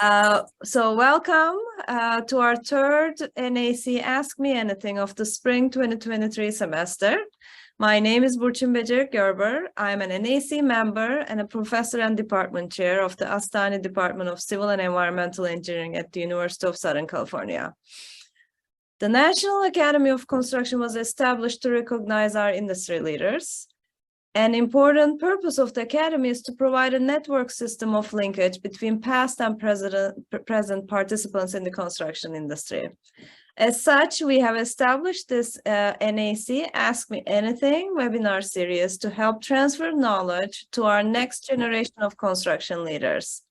So welcome to our third NAC Ask Me Anything of the spring 2023 semester. My name is Burcin Becerik-Gerber. I'm an NAC member and a professor and department chair of the Astani Department of Civil and Environmental Engineering at the University of Southern California. The National Academy of Construction was established to recognize our industry leaders. An important purpose of the Academy is to provide a network system of linkage between past and present participants in the construction industry. As such, we have established this NAC Ask Me Anything webinar series to help transfer knowledge to our next generation of construction leaders.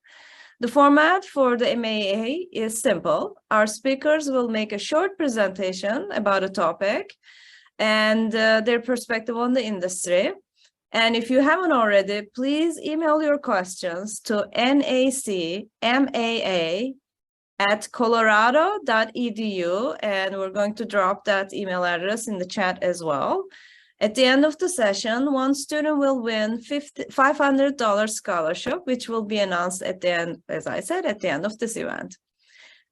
The format for the MAA is simple. Our speakers will make a short presentation about a topic and their perspective on the industry. And if you haven't already, please email your questions to nacmaa@colorado.edu, and we're going to drop that email address in the chat as well. At the end of the session, one student will win $500 scholarship, which will be announced at the end, as I said, at the end of this event.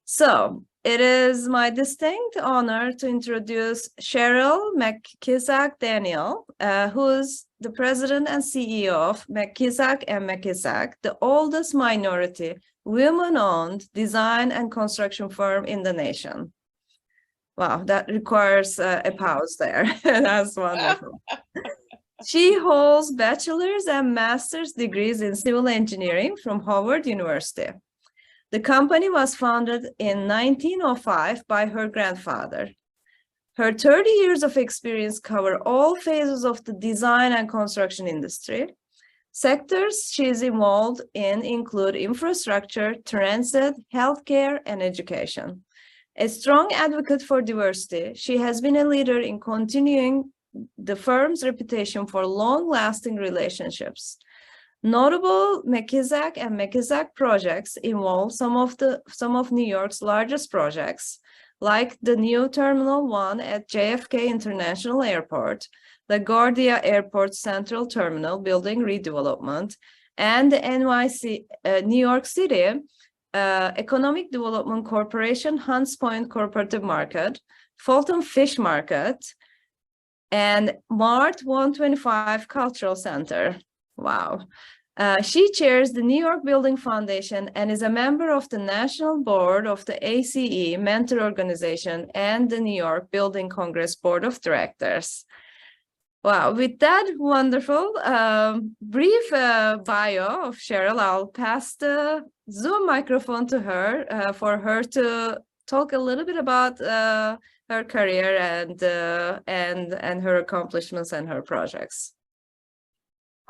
So it is my distinct honor to introduce Cheryl McKissack Daniel, who is the president and CEO of McKissack & McKissack, the oldest minority women-owned design and construction firm in the nation. Wow, that requires a pause there. That's wonderful. She holds bachelor's and master's degrees in civil engineering from Howard University. The company was founded in 1905 by her grandfather. Her 30 years of experience cover all phases of the design and construction industry. Sectors she is involved in include infrastructure, transit, healthcare, and education. A strong advocate for diversity, she has been a leader in continuing the firm's reputation for long-lasting relationships. Notable McKissack & McKissack projects involve some of New York's largest projects, like the new Terminal 1 at JFK International Airport, the LaGuardia Airport Central Terminal building redevelopment, and the New York City Economic Development Corporation Hunts Point Cooperative Market, Fulton Fish Market, and Mart 125 Cultural Center. Wow. She chairs the New York Building Foundation and is a member of the National Board of the ACE Mentor Organization and the New York Building Congress Board of Directors. Wow, with that wonderful brief bio of Cheryl, I'll pass the Zoom microphone to her for her to talk a little bit about her career and her accomplishments and her projects.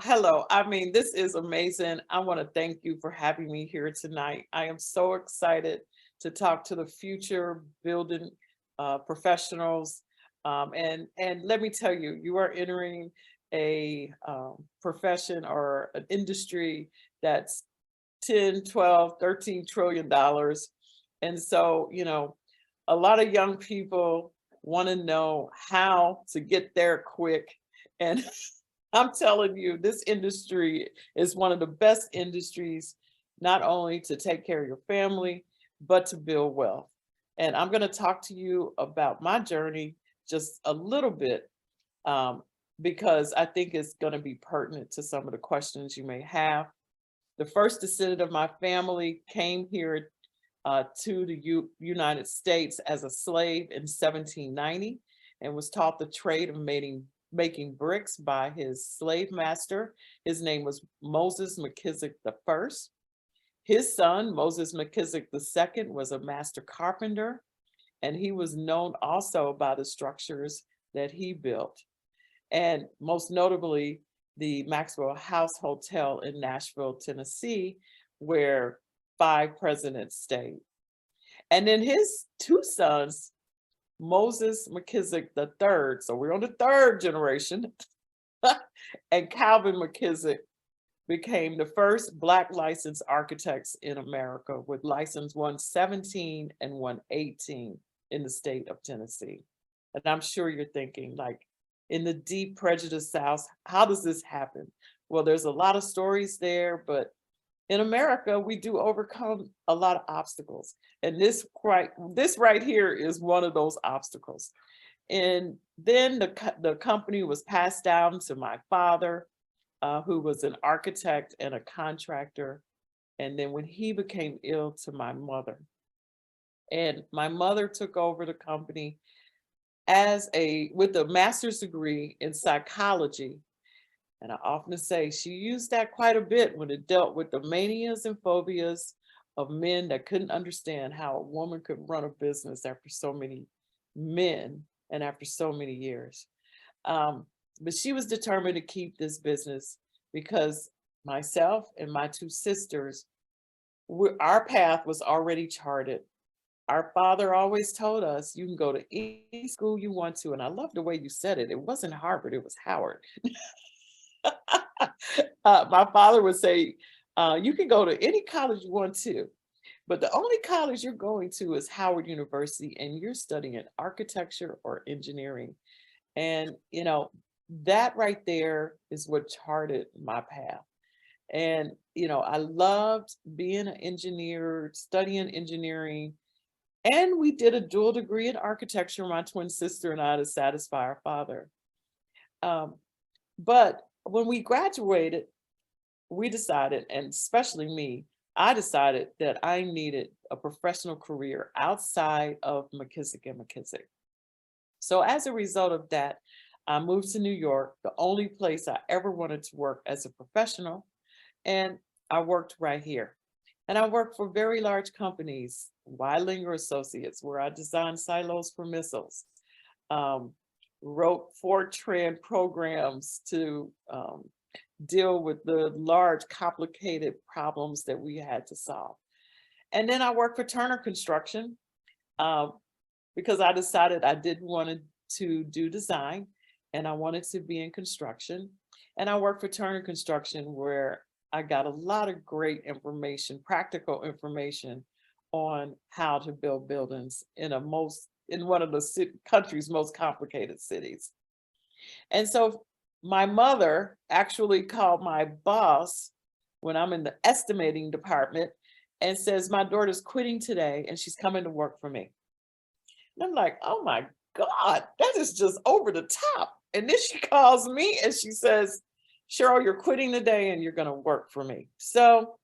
Hello, this is amazing. I want to thank you for having me here tonight. I am so excited to talk to the future building professionals. And let me tell you, you are entering a profession or an industry that's 10, 12, 13 trillion dollars. And so, a lot of young people want to know how to get there quick. And I'm telling you, this industry is one of the best industries, not only to take care of your family, but to build wealth. And I'm going to talk to you about my journey just a little bit, because I think it's going to be pertinent to some of the questions you may have. The first descendant of my family came here to the United States as a slave in 1790 and was taught the trade of making bricks by his slave master. His name was Moses McKissack I. His son, Moses McKissack II, was a master carpenter, and he was known also by the structures that he built. And most notably, the Maxwell House Hotel in Nashville, Tennessee, where 5 presidents stayed. And then his 2 sons, Moses McKissack III, so we're on the 3rd generation, and Calvin McKissack became the first Black licensed architects in America with license 117 and 118 in the state of Tennessee. And I'm sure you're thinking, like, in the deep prejudiced South, how does this happen? Well, there's a lot of stories there, but in America, we do overcome a lot of obstacles. And this right here is one of those obstacles. And then the company was passed down to my father, who was an architect and a contractor. And then when he became ill, to my mother. And my mother took over the company with a master's degree in psychology. And I often say she used that quite a bit when it dealt with the manias and phobias of men that couldn't understand how a woman could run a business after so many men and after so many years. But she was determined to keep this business because myself and my two sisters, our path was already charted. Our father always told us, you can go to any school you want to. And I love the way you said it. It wasn't Harvard, it was Howard. My father would say, you can go to any college you want to, but the only college you're going to is Howard University, and you're studying architecture or engineering. And, that right there is what charted my path. And, I loved being an engineer, studying engineering. And we did a dual degree in architecture, my twin sister and I, to satisfy our father. But when we graduated, we decided, and especially me, I decided that I needed a professional career outside of McKissack and McKissack. So as a result of that, I moved to New York, the only place I ever wanted to work as a professional. And I worked right here. And I worked for very large companies, Weilinger Associates, where I designed silos for missiles, wrote Fortran programs to deal with the large, complicated problems that we had to solve. And then I worked for Turner Construction because I decided I didn't want to do design and I wanted to be in construction. And I worked for Turner Construction, where I got a lot of great information, practical information on how to build buildings in one of the country's most complicated cities. And so my mother actually called my boss when I'm in the estimating department and says, my daughter's quitting today and she's coming to work for me. And I'm like, oh my God, that is just over the top. And then she calls me and she says, Cheryl, you're quitting today and you're going to work for me. So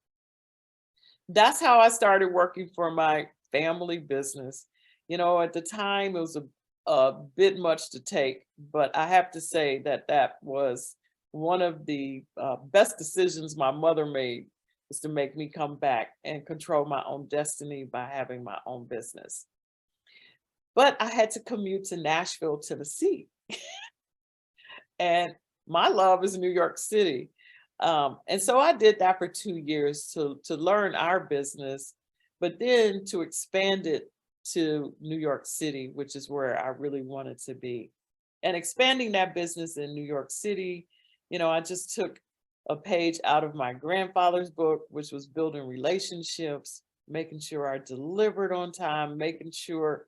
that's how I started working for my family business. At the time, it was a bit much to take, but I have to say that was one of the best decisions my mother made, was to make me come back and control my own destiny by having my own business. But I had to commute to Nashville, Tennessee. And my love is New York City. And so I did that for 2 years to learn our business, but then to expand it to New York City, which is where I really wanted to be. And expanding that business in New York City, I just took a page out of my grandfather's book, which was building relationships, making sure I delivered on time, making sure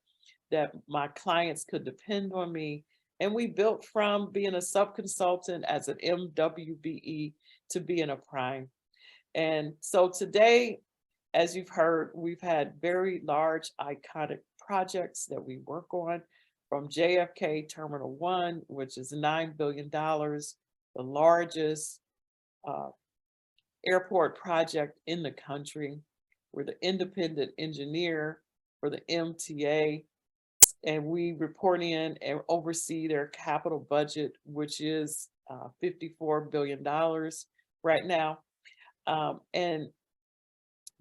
that my clients could depend on me. And we built from being a sub-consultant as an MWBE to being a prime. And so today, as you've heard, we've had very large, iconic projects that we work on, from JFK Terminal 1, which is $9 billion, the largest airport project in the country. We're the independent engineer for the MTA. And we report in and oversee their capital budget, which is $54 billion right now. And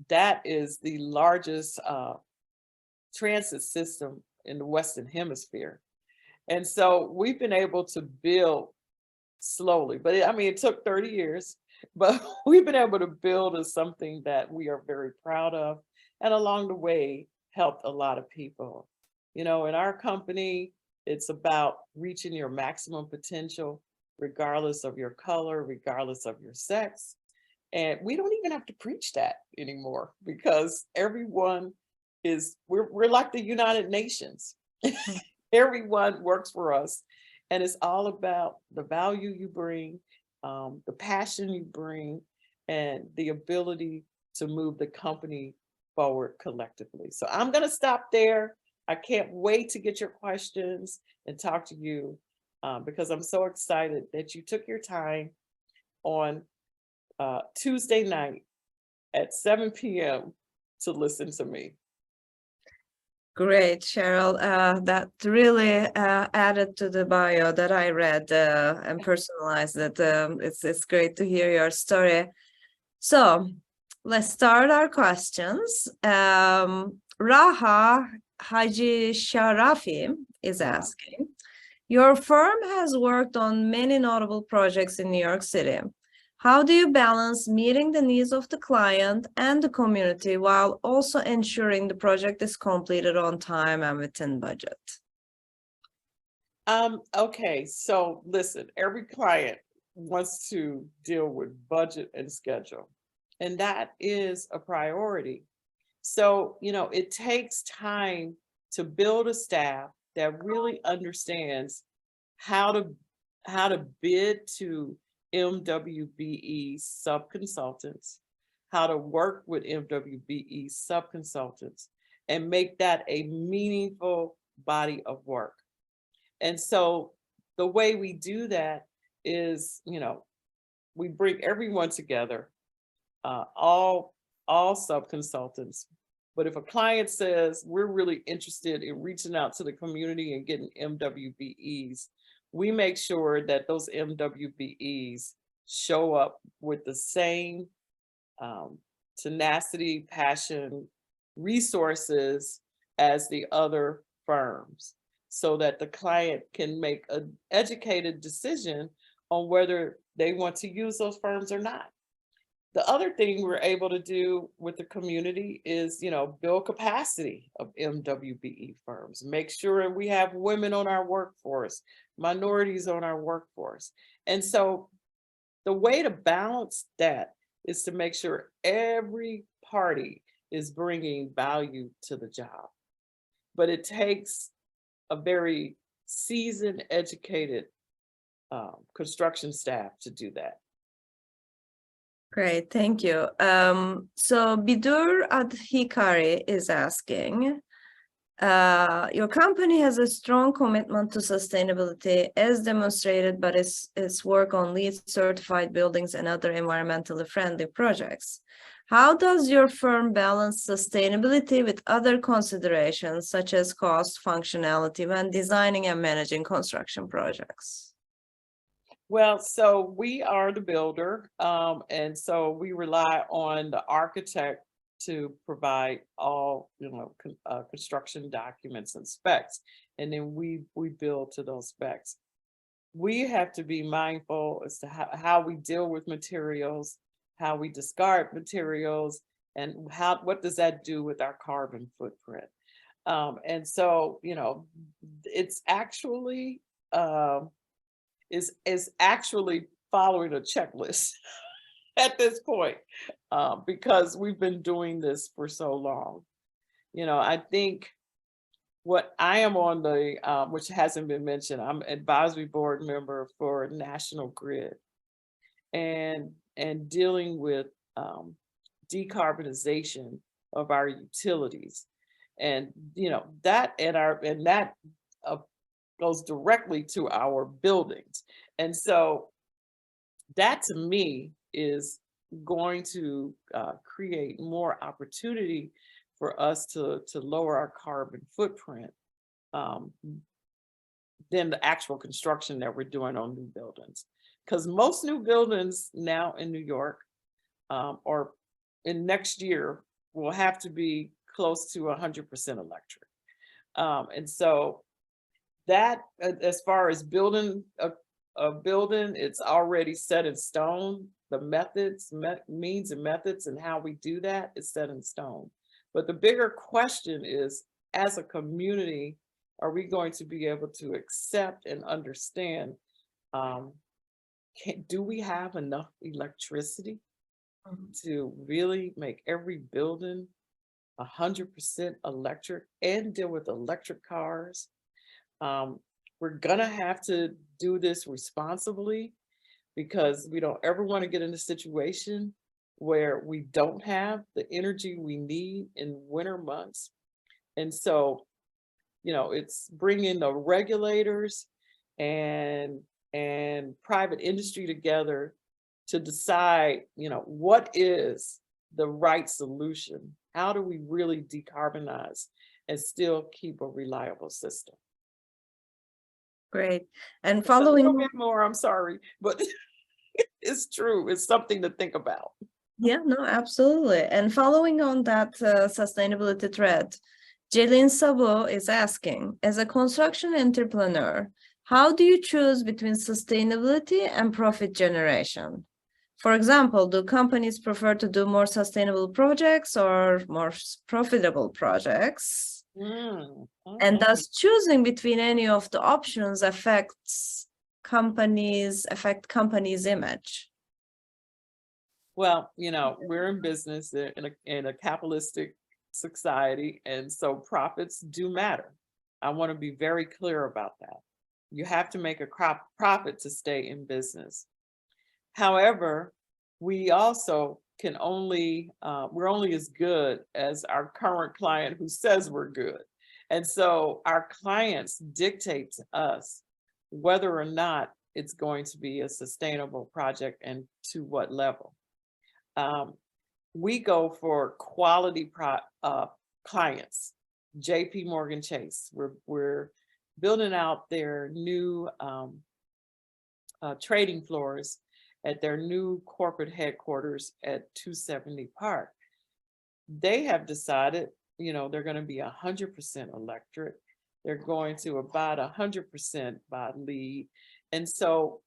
that is the largest transit system in the Western Hemisphere. And so we've been able to build slowly, but it took 30 years, but we've been able to build as something that we are very proud of. And along the way, helped a lot of people. In our company, it's about reaching your maximum potential, regardless of your color, regardless of your sex. And we don't even have to preach that anymore, because everyone we're like the United Nations. Everyone works for us. And it's all about the value you bring, the passion you bring, and the ability to move the company forward collectively. So I'm going to stop there. I can't wait to get your questions and talk to you because I'm so excited that you took your time on Tuesday night at 7 p.m. to listen to me. Great, Cheryl. That really added to the bio that I read and personalized it. It's great to hear your story. So let's start our questions. Raha Haji Sharafi is asking, your firm has worked on many notable projects in New York City. How do you balance meeting the needs of the client and the community while also ensuring the project is completed on time and within budget? Okay, so listen, every client wants to deal with budget and schedule, and that is a priority. So, it takes time to build a staff that really understands how to bid to MWBE subconsultants, how to work with MWBE subconsultants, and make that a meaningful body of work. And so the way we do that is, we bring everyone together, all subconsultants. But if a client says we're really interested in reaching out to the community and getting MWBEs, we make sure that those MWBEs show up with the same tenacity, passion, resources as the other firms, so that the client can make an educated decision on whether they want to use those firms or not. The other thing we're able to do with the community is, build capacity of MWBE firms, make sure we have women on our workforce, minorities on our workforce. And so the way to balance that is to make sure every party is bringing value to the job. But it takes a very seasoned, educated construction staff to do that. Great, thank you. So Bidur Adhikari is asking, your company has a strong commitment to sustainability as demonstrated by its work on LEED certified buildings and other environmentally friendly projects. How does your firm balance sustainability with other considerations such as cost, functionality when designing and managing construction projects? Well, so we are the builder, and so we rely on the architect to provide all, construction documents and specs, and then we build to those specs. We have to be mindful as to how we deal with materials, how we discard materials, and what does that do with our carbon footprint. And so, it's actually is actually following a checklist at this point, because we've been doing this for so long. I think what I am on the, which hasn't been mentioned, I'm advisory board member for National Grid, and dealing with decarbonization of our utilities, and that goes directly to our buildings. And so that to me is going to create more opportunity for us to lower our carbon footprint than the actual construction that we're doing on new buildings. Because most new buildings now in New York or in next year will have to be close to 100% electric. And so that, as far as building a building, it's already set in stone. The methods, means and methods and how we do that is set in stone. But the bigger question is, as a community, are we going to be able to accept and understand, do we have enough electricity to really make every building 100% electric and deal with electric cars? We're gonna have to do this responsibly, because we don't ever want to get in a situation where we don't have the energy we need in winter months. And so, it's bringing the regulators and private industry together to decide, what is the right solution? How do we really decarbonize and still keep a reliable system? Great. And It's a little following, bit more, I'm sorry, but it's true. It's something to think about. yeah, no, absolutely. And following on that sustainability thread, Jaylene Sabo is asking, as a construction entrepreneur, how do you choose between sustainability and profit generation? For example, do companies prefer to do more sustainable projects or more profitable projects? And thus choosing between any of the options affect companies' image? Well, we're in business in a capitalistic society, and so profits do matter. I want to be very clear about that. You have to make a profit to stay in business. However, we also can we're only as good as our current client who says we're good. And so our clients dictate to us whether or not it's going to be a sustainable project and to what level. We go for quality clients. JP Morgan Chase, we're building out their new trading floors at their new corporate headquarters at 270 Park. They have decided, they're going to be 100% electric. They're going to abide 100% by LEED. And so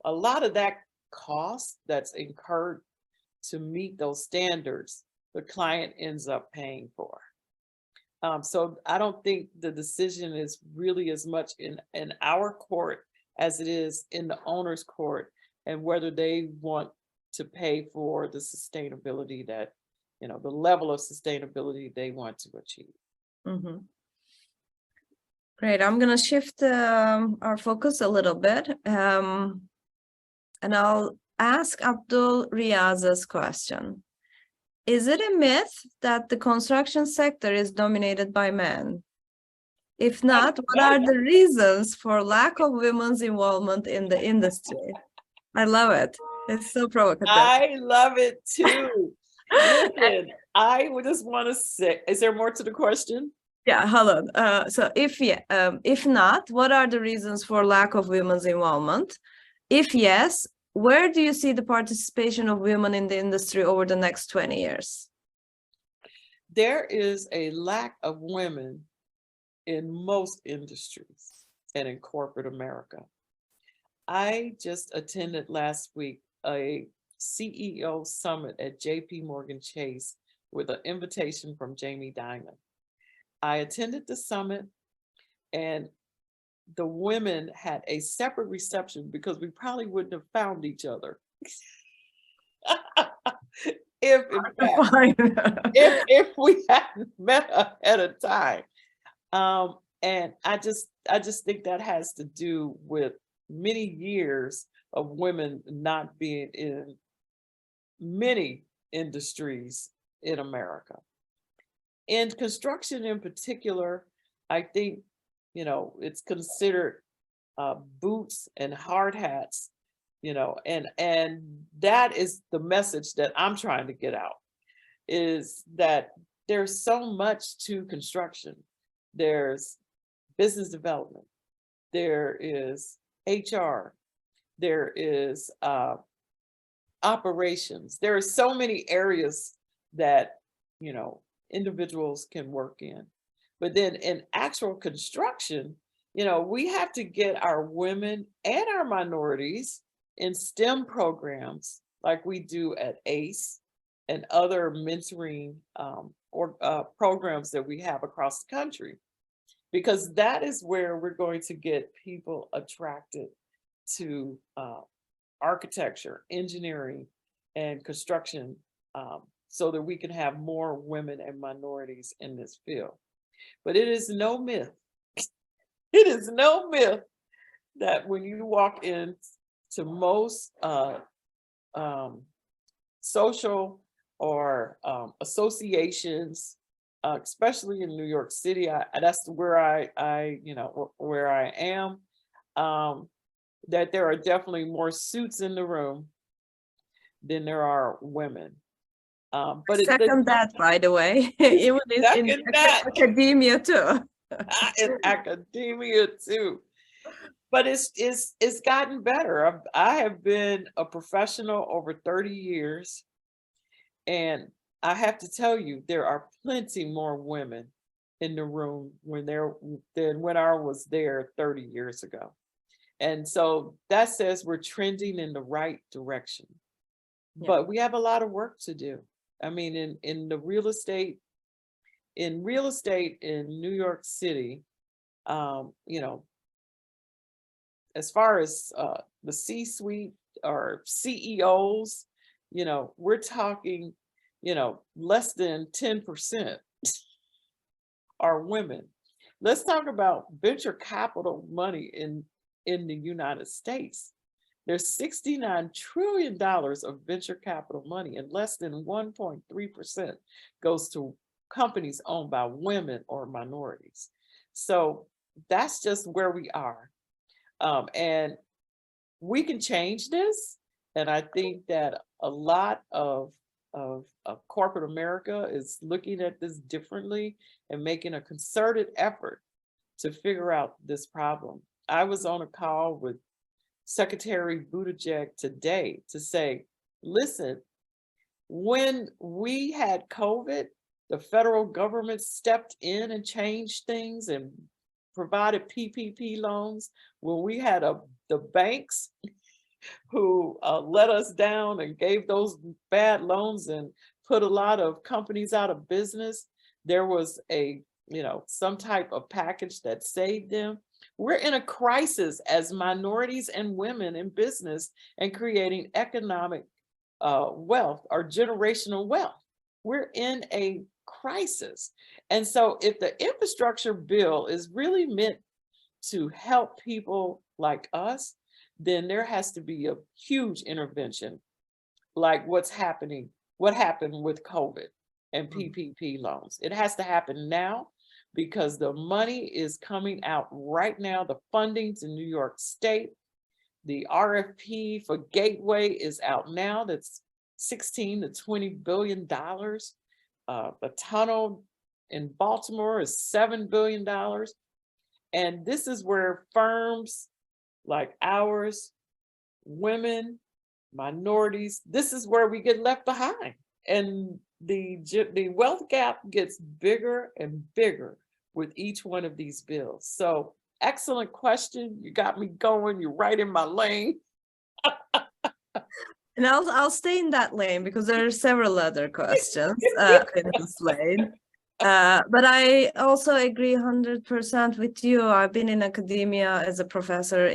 a lot of that cost that's incurred to meet those standards, the client ends up paying for. So I don't think the decision is really as much in our court as it is in the owner's court, and whether they want to pay for the sustainability that, the level of sustainability they want to achieve. Mm-hmm. Great. I'm going to shift our focus a little bit. And I'll ask Abdul Riaz's question. Is it a myth that the construction sector is dominated by men? If not, what are the reasons for lack of women's involvement in the industry? I love it. It's so provocative. I love it too. Listen, I would just want to say, is there more to the question? Yeah, hold on. So if not, what are the reasons for lack of women's involvement? If yes, where do you see the participation of women in the industry over the next 20 years? There is a lack of women in most industries and in corporate America. I just attended last week a CEO summit at JP Morgan Chase with an invitation from Jamie Dimon. I attended the summit, and the women had a separate reception because we probably wouldn't have found each other if we hadn't met ahead of time. And I just think that has to do with many years of women not being in many industries in America. In construction in particular, I think, it's considered boots and hard hats, and that is the message that I'm trying to get out, is that there's so much to construction. There's business development, there is HR, there is operations. There are so many areas that, individuals can work in. But then in actual construction, we have to get our women and our minorities in STEM programs like we do at ACE and other mentoring programs that we have across the country, because that is where we're going to get people attracted to architecture, engineering, and construction, so that we can have more women and minorities in this field. But it is no myth. It is no myth that when you walk into most social or associations, especially in New York City. That's where I you know, where I am. That there are definitely more suits in the room than there are women. But Second that, by the way, even in second that academia too. in academia too. But it's gotten better. I have been a professional over 30 years, and I have to tell you, there are plenty more women in the room than when I was there 30 years ago. And so that says we're trending in the right direction. Yeah. But we have a lot of work to do. I mean, in real estate in New York City, you know, as far as the C-suite or CEOs, you know, we're talking, you know, less than 10% are women. Let's talk about venture capital money in the United States. There's $69 trillion of venture capital money, and less than 1.3% goes to companies owned by women or minorities. So that's just where we are. And we can change this. And I think that a lot of corporate America is looking at this differently and making a concerted effort to figure out this problem. I was on a call with Secretary Buttigieg today to say, listen, when we had COVID, the federal government stepped in and changed things and provided PPP loans. When we had the banks who let us down and gave those bad loans and put a lot of companies out of business, there was some type of package that saved them. We're in a crisis as minorities and women in business and creating economic wealth or generational wealth. We're in a crisis. And so if the infrastructure bill is really meant to help people like us, then there has to be a huge intervention, like what happened with COVID and PPP loans. It has to happen now, because the money is coming out right now. The funding to New York State, the RFP for Gateway is out now. That's $16 to $20 billion. The tunnel in Baltimore is $7 billion. And this is where firms like ours, women, minorities, this is where we get left behind. And the wealth gap gets bigger and bigger with each one of these bills. So excellent question. You got me going. You're right in my lane. And I'll stay in that lane because there are several other questions in this lane. But I also agree 100% with you. I've been in academia as a professor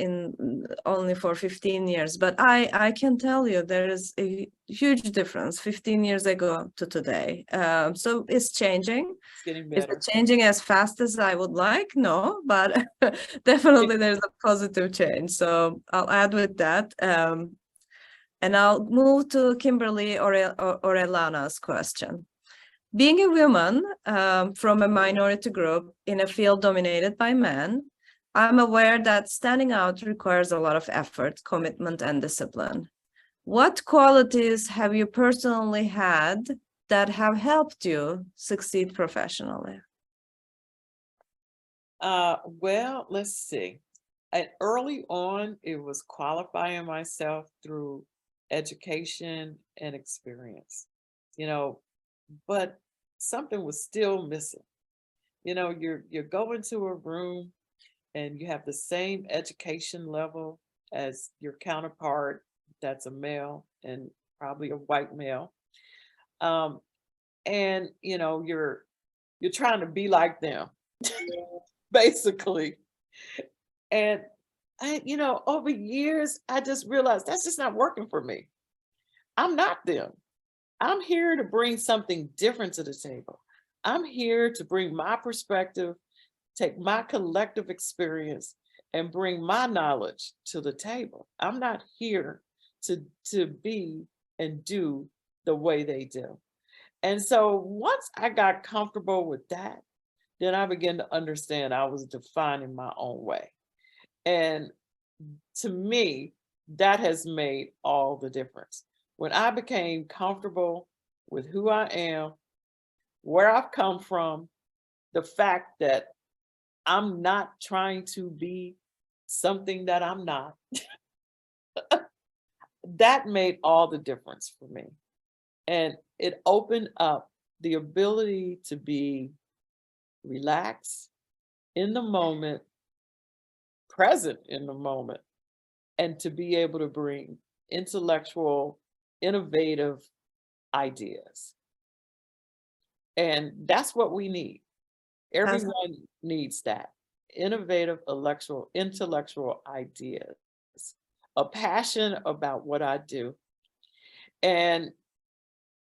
only for 15 years, but I can tell you there is a huge difference 15 years ago to today. So it's changing. It's getting better. Is it changing as fast as I would like? No, but definitely there's a positive change. So I'll add with that. And I'll move to Kimberly or Elana's question. Being a woman from a minority group in a field dominated by men, I'm aware that standing out requires a lot of effort, commitment, and discipline. What qualities have you personally had that have helped you succeed professionally? Well, let's see. Early on, it was qualifying myself through education and experience, but something was still missing. You're going to a room and you have the same education level as your counterpart that's a male and probably a white male. And you're trying to be like them, basically. And over years, I just realized that's just not working for me. I'm not them. I'm here to bring something different to the table. I'm here to bring my perspective, take my collective experience, and bring my knowledge to the table. I'm not here to be and do the way they do. And so once I got comfortable with that, then I began to understand I was defining my own way. And to me, that has made all the difference. When I became comfortable with who I am, where I've come from, the fact that I'm not trying to be something that I'm not, that made all the difference for me. And it opened up the ability to be relaxed in the moment, present in the moment, and to be able to bring intellectual, innovative ideas. And that's what we need. Everyone needs that. Innovative, intellectual ideas, a passion about what I do. And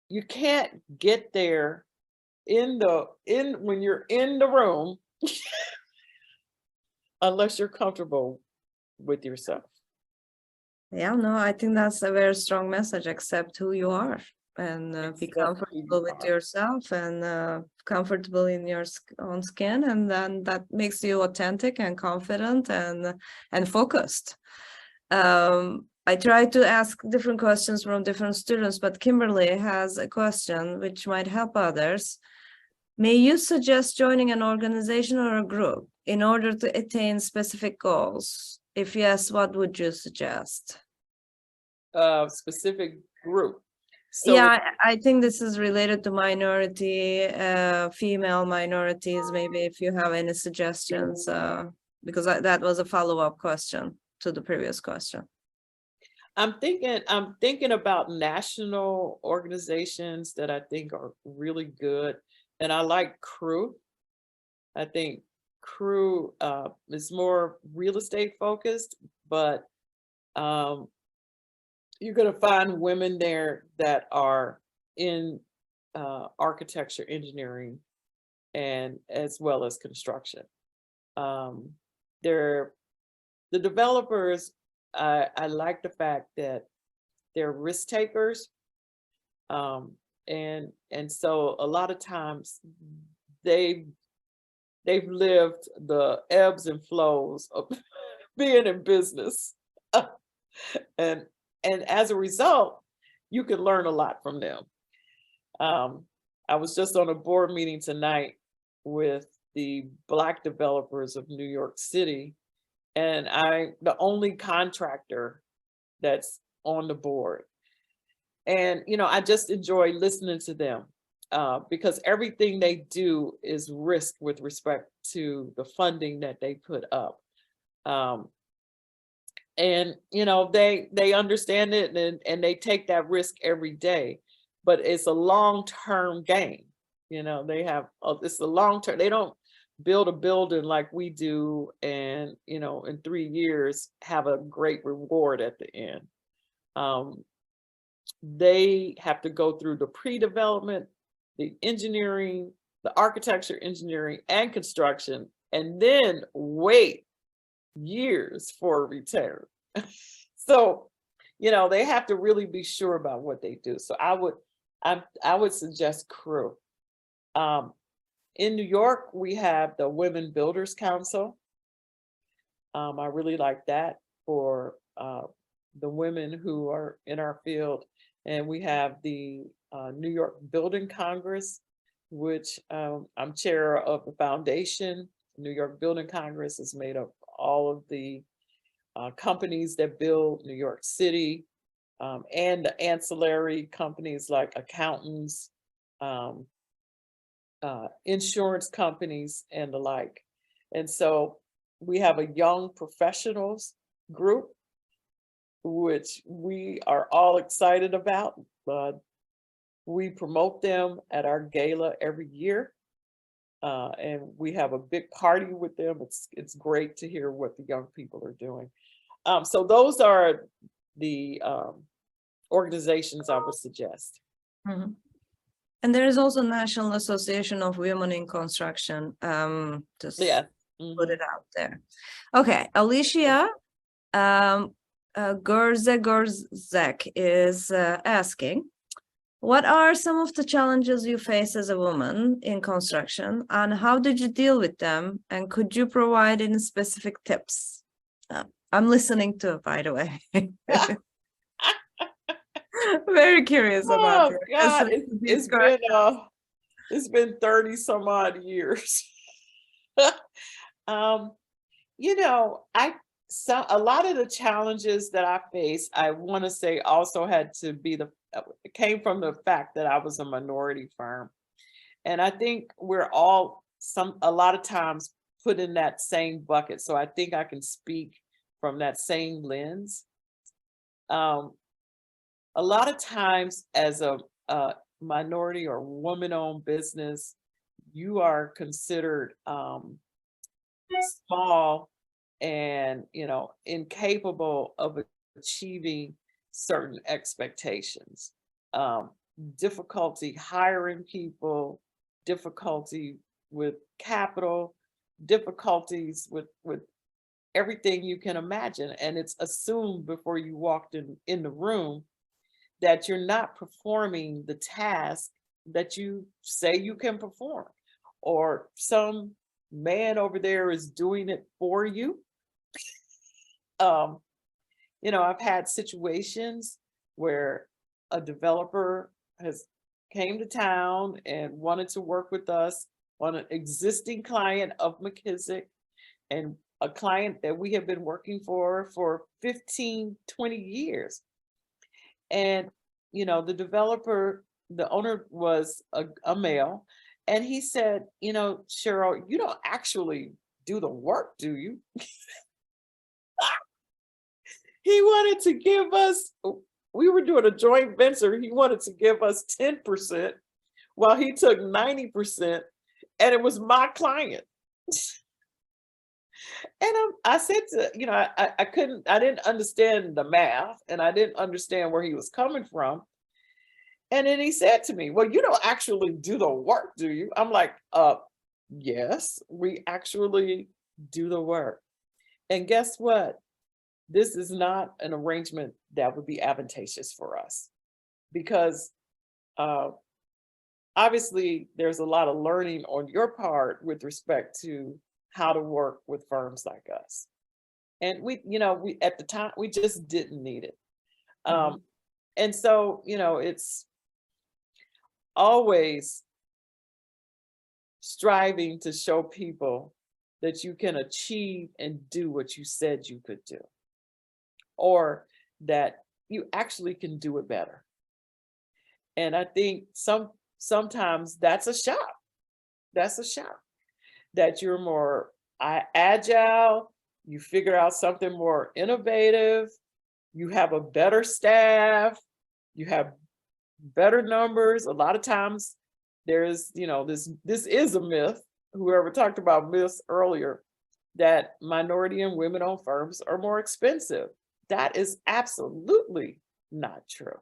you can't get there when you're in the room unless you're comfortable with yourself. Yeah, no, I think that's a very strong message. Accept who you are and be Accept who you comfortable with are. yourself and comfortable in your own skin, and then that makes you authentic and confident and focused. I try to ask different questions from different students, but Kimberly has a question which might help others. May you suggest joining an organization or a group in order to attain specific goals? If yes, what would you suggest? Specific group. So yeah, I think this is related to minority, female minorities, maybe if you have any suggestions, because that was a follow-up question to the previous question. I'm thinking about national organizations that I think are really good. And I like Crew. I think Crew is more real estate focused, but you're going to find women there that are in architecture, engineering, and as well as construction. They're the developers. I like the fact that they're risk takers. And so a lot of times they've lived the ebbs and flows of being in business. and as a result, you can learn a lot from them. I was just on a board meeting tonight with the Black developers of New York City, and the only contractor that's on the board. And, I just enjoy listening to them because everything they do is risk with respect to the funding that they put up. And, they understand it and they take that risk every day, but it's a long-term game. It's a long-term, they don't build a building like we do and, in 3 years have a great reward at the end. They have to go through the pre-development, the engineering, the architecture, engineering, and construction, and then wait years for a return. So, they have to really be sure about what they do. So I would suggest Crew. In New York, we have the Women Builders Council. I really like that for the women who are in our field. And we have the New York Building Congress, which I'm chair of the foundation. New York Building Congress is made up all of the companies that build New York City and the ancillary companies like accountants, insurance companies, and the like. And so we have a young professionals group, which we are all excited about. We promote them at our gala every year. And we have a big party with them. It's great to hear what the young people are doing. So those are the organizations I would suggest. Mm-hmm. And there is also National Association of Women in Construction. Just put it out there. Okay, Alicia Gorzek is asking, What are some of the challenges you face as a woman in construction, and how did you deal with them? And could you provide any specific tips? I'm listening to, by the way. Very curious about Oh your God, answer to these it's been 30 some odd years. Um, you know, a lot of the challenges that I face, I want to say also had to be it came from the fact that I was a minority firm. And I think we're all a lot of times put in that same bucket. So I think I can speak from that same lens. A lot of times as a minority or woman-owned business, you are considered small and, incapable of achieving certain expectations. Difficulty hiring people, difficulty with capital, difficulties with everything you can imagine. And it's assumed before you walked in the room that you're not performing the task that you say you can perform, or some man over there is doing it for you. I've had situations where a developer came to town and wanted to work with us on an existing client of McKissack, and a client that we have been working for 15, 20 years. And, the developer, the owner was a male, and he said, Cheryl, you don't actually do the work, do you? He wanted to give us, we were doing a joint venture. He wanted to give us 10% while he took 90%, and it was my client. And I said I didn't understand the math, and I didn't understand where he was coming from. And then he said to me, well, you don't actually do the work, do you? I'm like, yes, we actually do the work. And guess what? This is not an arrangement that would be advantageous for us, because obviously there's a lot of learning on your part with respect to how to work with firms like us. And we at the time, we just didn't need it. And so, it's always striving to show people that you can achieve and do what you said you could do, or that you actually can do it better. And I think sometimes that's a shock. That's a shock that you're more agile, you figure out something more innovative, you have a better staff, you have better numbers. A lot of times there's, this is a myth, whoever talked about myths earlier, that minority and women-owned firms are more expensive. That is absolutely not true.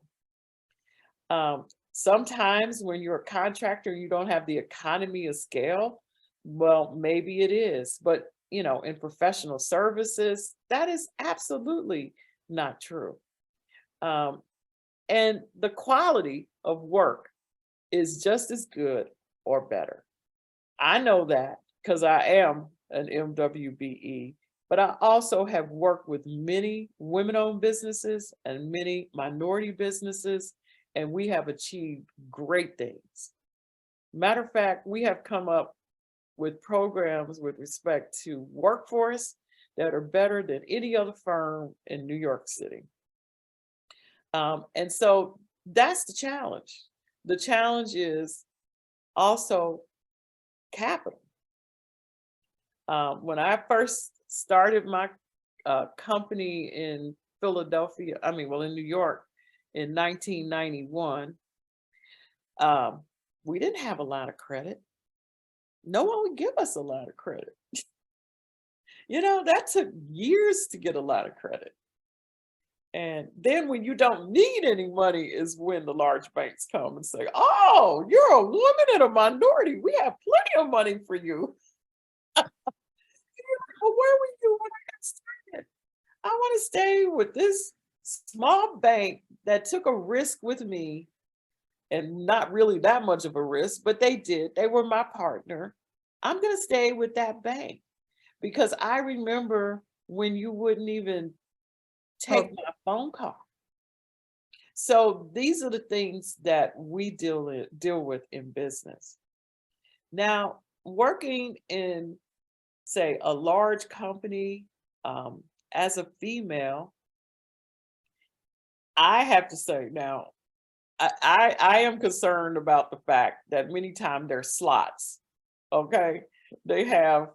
Sometimes when you're a contractor, you don't have the economy of scale. Well, maybe it is, but in professional services, that is absolutely not true. And the quality of work is just as good or better. I know that because I am an MWBE, but I also have worked with many women-owned businesses and many minority businesses, and we have achieved great things. Matter of fact, we have come up with programs with respect to workforce that are better than any other firm in New York City. And so that's the challenge. The challenge is also capital. When I first started my company in Philadelphia, in New York in 1991, we didn't have a lot of credit. No one would give us a lot of credit. That took years to get a lot of credit. And then when you don't need any money is when the large banks come and say, oh, you're a woman and a minority. We have plenty of money for you. Well, where were you when I got started? I want to stay with this small bank that took a risk with me and not really that much of a risk, but they did. They were my partner. I'm going to stay with that bank because I remember when you wouldn't even take my phone call. So these are the things that we deal with in business. Now, working in, say, a large company, as a female, I have to say now, I am concerned about the fact that many times there's slots. Okay, they have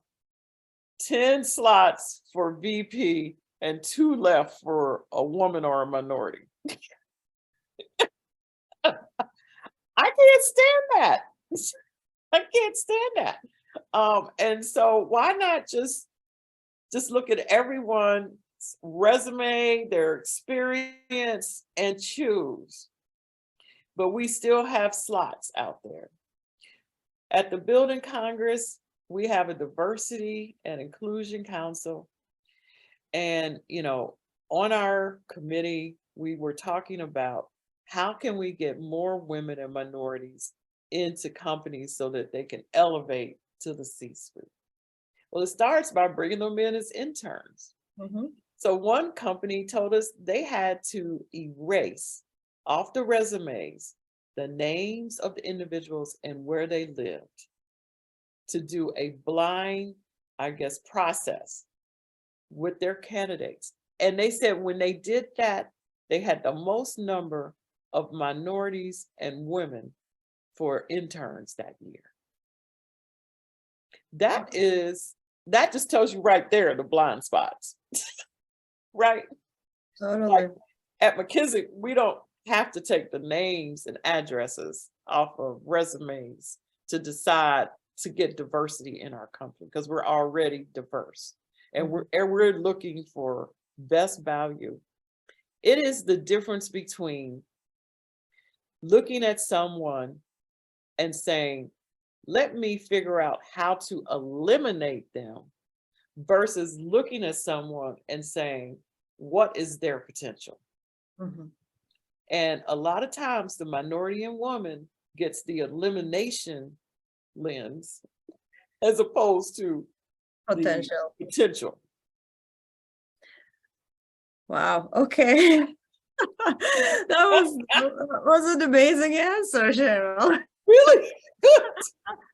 10 slots for VP and 2 left for a woman or a minority. I can't stand that. I can't stand that. And so why not just look at everyone's resume, their experience, and choose? But we still have slots out there. At the Building Congress, we have a diversity and inclusion council. And, you know, on our committee, we were talking about how can we get more women and minorities into companies so that they can elevate to the C-suite. Well, it starts by bringing them in as interns. So one company told us they had to erase off the resumes the names of the individuals and where they lived to do a blind, I guess, process with their candidates. And they said when they did that, they had the most number of minorities and women for interns that year. That just tells you right there the blind spots, right? Totally. Like at McKissack, we don't have to take the names and addresses off of resumes to decide to get diversity in our company because we're already diverse and we're looking for best value. It is the difference between looking at someone and saying, let me figure out how to eliminate them versus looking at someone and saying, what is their potential? And a lot of times the minority and woman gets the elimination lens as opposed to Potential. the potential. Wow. Okay. That was an amazing answer, Cheryl. Really good.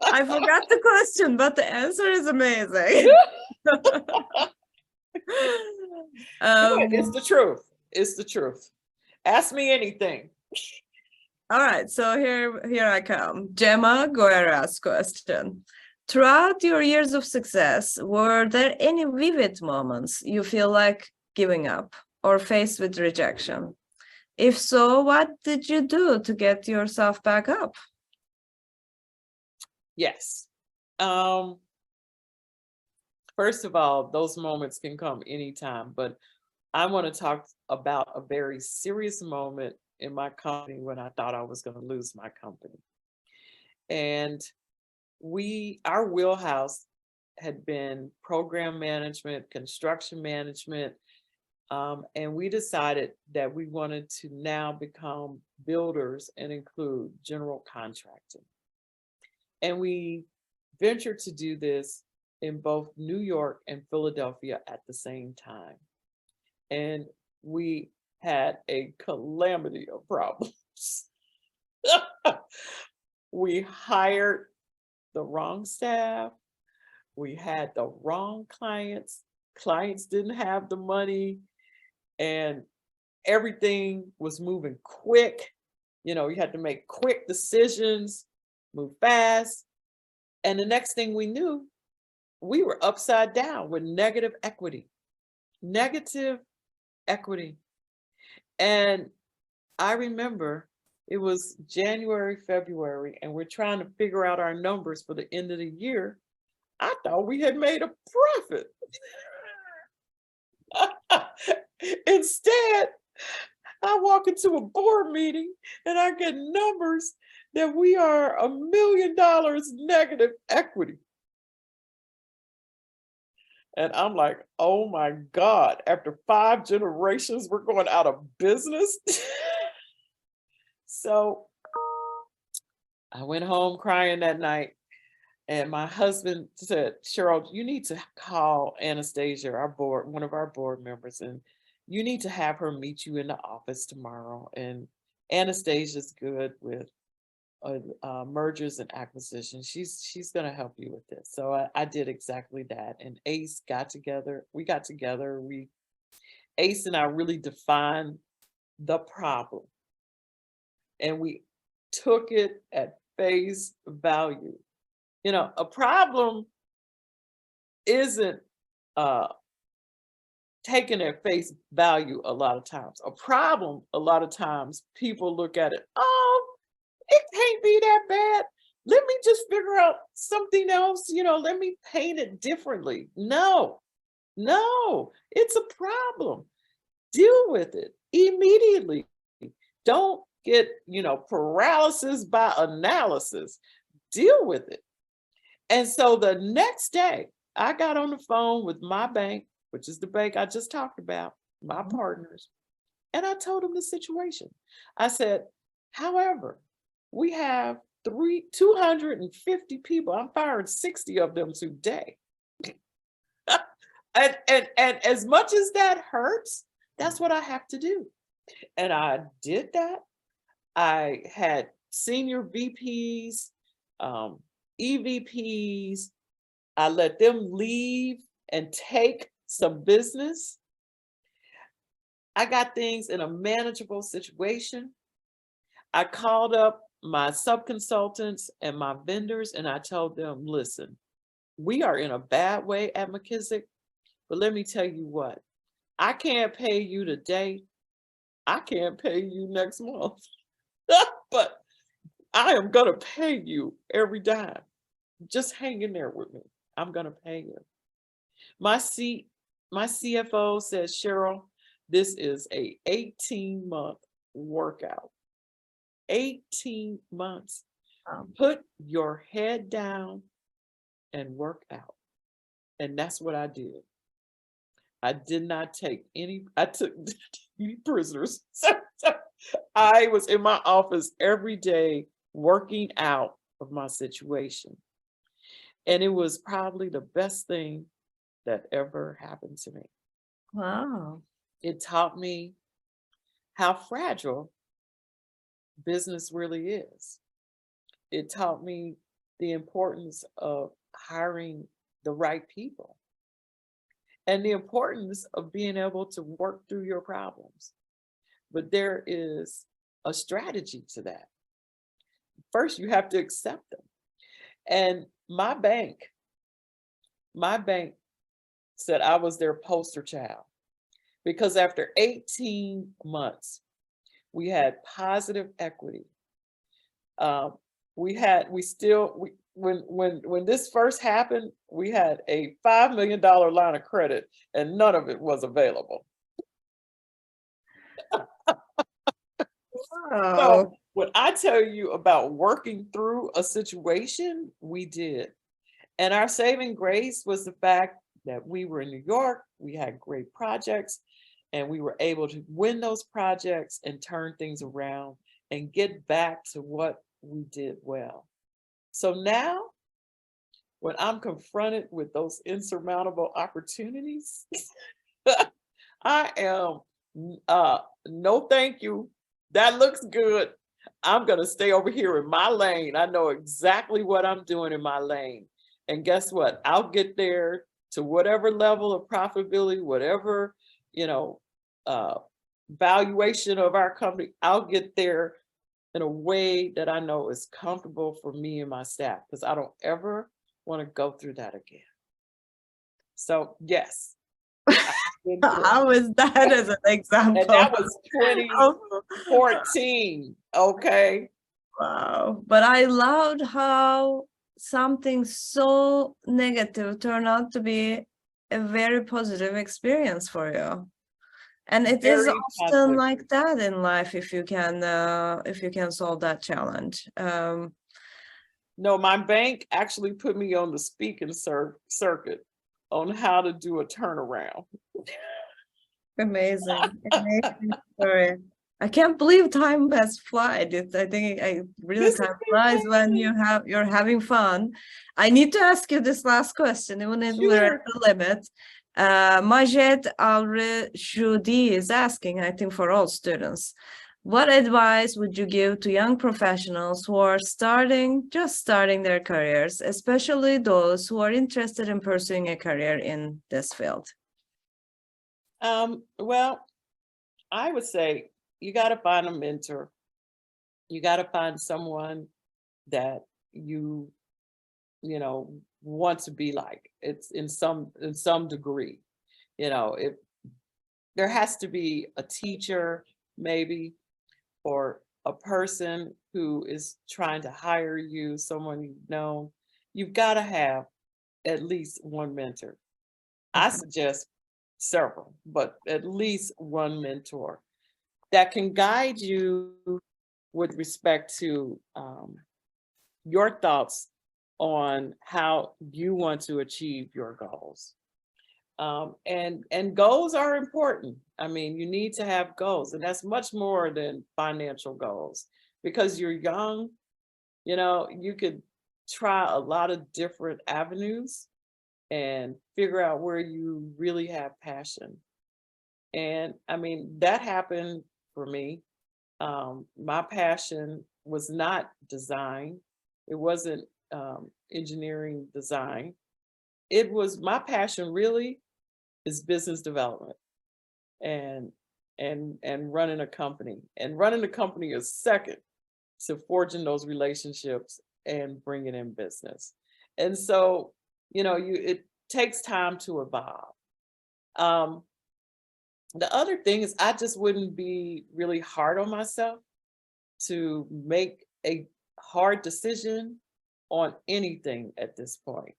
I forgot the question, but the answer is amazing. It's the truth. It's the truth. Ask me anything. All right, so here I come. Gemma Guerra's question. Throughout your years of success, were there any vivid moments you feel like giving up or faced with rejection? If so, what did you do to get yourself back up? Yes. First of all, those moments can come anytime, but I want to talk about a very serious moment in my company when I thought I was going to lose my company. And our wheelhouse had been program management, construction management, and we decided that we wanted to now become builders and include general contracting. And we ventured to do this in both New York and Philadelphia at the same time. And we had a calamity of problems. We hired the wrong staff. We had the wrong clients. Clients didn't have the money and everything was moving quick. You know, you had to make quick decisions, move fast. And the next thing we knew, we were upside down with negative equity. Negative equity. And I remember it was January, February, and we're trying to figure out our numbers for the end of the year. I thought we had made a profit. Instead, I walk into a board meeting and I get numbers that we are $1 million negative equity. And I'm like, oh my God, after 5 generations, we're going out of business. So I went home crying that night. And my husband said, Cheryl, you need to call Anastasia, one of our board members, and you need to have her meet you in the office tomorrow. And Anastasia's good with mergers and acquisitions. She's going to help you with this. So I did exactly that. And Ace got together. Ace and I really defined the problem. And we took it at face value. You know, a problem isn't taken at face value a lot of times. A problem, a lot of times, people look at it, oh, it can't be that bad. Let me just figure out something else, let me paint it differently. No, it's a problem. Deal with it immediately. Don't get, paralysis by analysis. Deal with it. And so the next day, I got on the phone with my bank, which is the bank I just talked about, my partners, and I told them the situation. I said, however, we have 250 people. I'm firing 60 of them today. and as much as that hurts, that's what I have to do. And I did that. I had senior VPs, EVPs, I let them leave and take some business. I got things in a manageable situation. I called up my subconsultants and my vendors and I told them, listen, we are in a bad way at McKissack, but let me tell you what, I can't pay you today. I can't pay you next month, but I am gonna pay you every dime. Just hang in there with me. I'm gonna pay you. My CFO says, Cheryl, this is a 18-month workout. 18 months. Put your head down and work out. And that's what I did. I did not take I took any prisoners. So I was in my office every day working out of my situation. And it was probably the best thing that ever happened to me. Wow. It taught me how fragile business really is. It taught me the importance of hiring the right people and the importance of being able to work through your problems. But there is a strategy to that. First, you have to accept them. And my bank said I was their poster child because after 18 months, we had positive equity. When this first happened, we had a $5 million line of credit and none of it was available. Wow. So when I tell you about working through a situation, we did. And our saving grace was the fact that we were in New York, we had great projects, and we were able to win those projects and turn things around and get back to what we did well. So now, when I'm confronted with those insurmountable opportunities, I am, no thank you. That looks good. I'm gonna stay over here in my lane. I know exactly what I'm doing in my lane. And guess what? I'll get there to whatever level of profitability, whatever, valuation of our company, I'll get there in a way that I know is comfortable for me and my staff, because I don't ever want to go through that again. So yes. How was that as an example? And that was 2014, okay? Wow. But I loved how something so negative turned out to be a very positive experience for you. And it is Very often positive. like that in life if you can solve that challenge. No, my bank actually put me on the speaking circuit on how to do a turnaround. Amazing. Amazing story. I can't believe time has flied. I think really This has time been flies when amazing. you're having fun. I need to ask you this last question, even if we're at Sure. the limit. Majed Alreshudi is asking, I think for all students, what advice would you give to young professionals who are just starting their careers, especially those who are interested in pursuing a career in this field? Well, I would say you got to find a mentor. You got to find someone that you know, want to be like. It's in some degree. You know, if there has to be a teacher, maybe, or a person who is trying to hire you, someone you've known, you've got to have at least one mentor. I suggest several, but at least one mentor that can guide you with respect to your thoughts on how you want to achieve your goals. And goals are important. I mean, you need to have goals, and that's much more than financial goals. Because you're young, you know, you could try a lot of different avenues and figure out where you really have passion. And I mean, that happened for me. My passion was not design. It wasn't engineering design. It was my passion really is business development and and running a company. And running a company is second to forging those relationships and bringing in business. And so, you know, it takes time to evolve. Um, the other thing is I just wouldn't be really hard on myself to make a hard decision on anything at this point.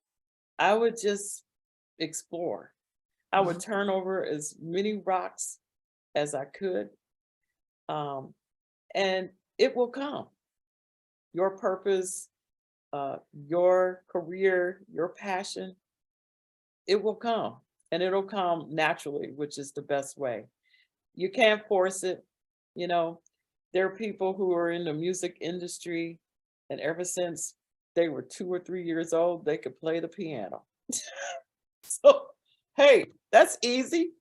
I would just explore. I would turn over as many rocks as I could, and it will come. Your purpose, your career, your passion, it will come, and it'll come naturally, which is the best way. You can't force it. You know, there are people who are in the music industry, and ever since they were 2 or 3 years old, they could play the piano. So, hey, that's easy.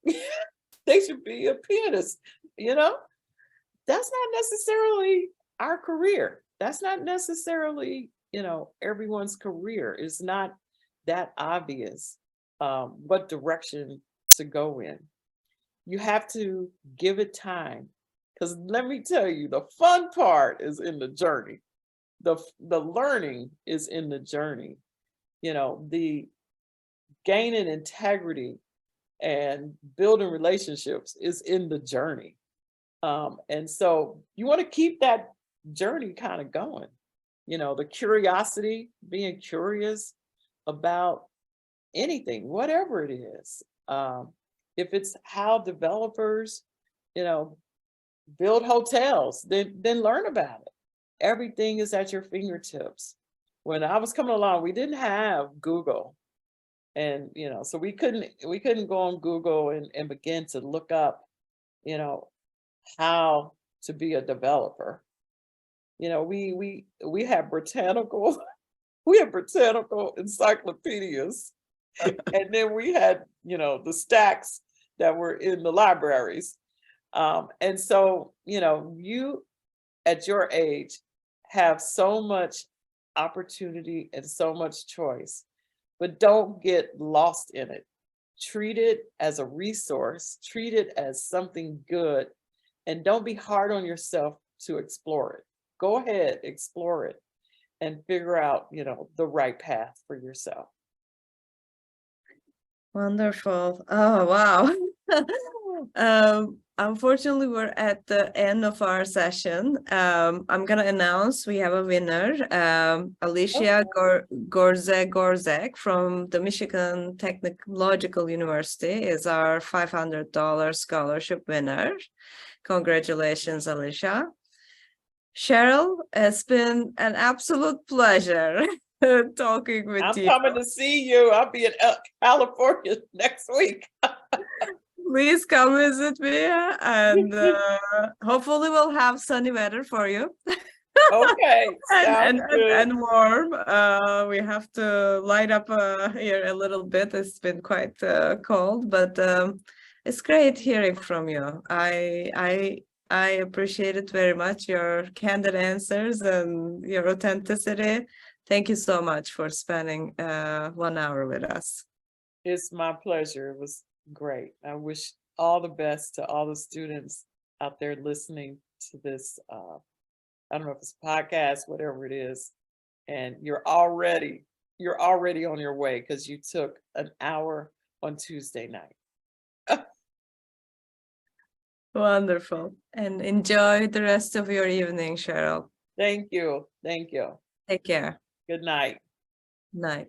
They should be a pianist, you know? That's not necessarily our career. That's not necessarily, you know, everyone's career. It's not that obvious what direction to go in. You have to give it time. Because let me tell you, the fun part is in the journey. The learning is in the journey. You know, the gaining integrity and building relationships is in the journey. And so you want to keep that journey kind of going. You know, the curiosity, being curious about anything, whatever it is. If it's how developers, you know, build hotels, then learn about it. Everything is at your fingertips. When I was coming along, we didn't have Google. And, you know, so we couldn't go on Google and begin to look up, you know, how to be a developer. You know, we have botanical, we have botanical encyclopedias. And then we had, you know, the stacks that were in the libraries. And so, you know, you at your age have so much opportunity and so much choice, but don't get lost in it. Treat it as a resource, treat it as something good, and don't be hard on yourself to explore it. Go ahead, explore it, and figure out, you know, the right path for yourself. Wonderful. Oh, wow. Unfortunately, we're at the end of our session. I'm going to announce we have a winner. Alicia Gorzek from the Michigan Technological University is our $500 scholarship winner. Congratulations, Alicia. Cheryl, it's been an absolute pleasure talking with I'm you. coming to see you. I'll be in California next week. Please come visit me, and hopefully we'll have sunny weather for you. Okay, sounds good. And warm. We have to light up here a little bit. It's been quite cold, but it's great hearing from you. I appreciate it very much, your candid answers and your authenticity. Thank you so much for spending 1 hour with us. It's my pleasure. It was great. I wish all the best to all the students out there listening to this. I don't know if it's a podcast, whatever it is, and you're already on your way because you took an hour on Tuesday night. Wonderful. And enjoy the rest of your evening, Cheryl. Thank you. Thank you. Take care. Good night. Night.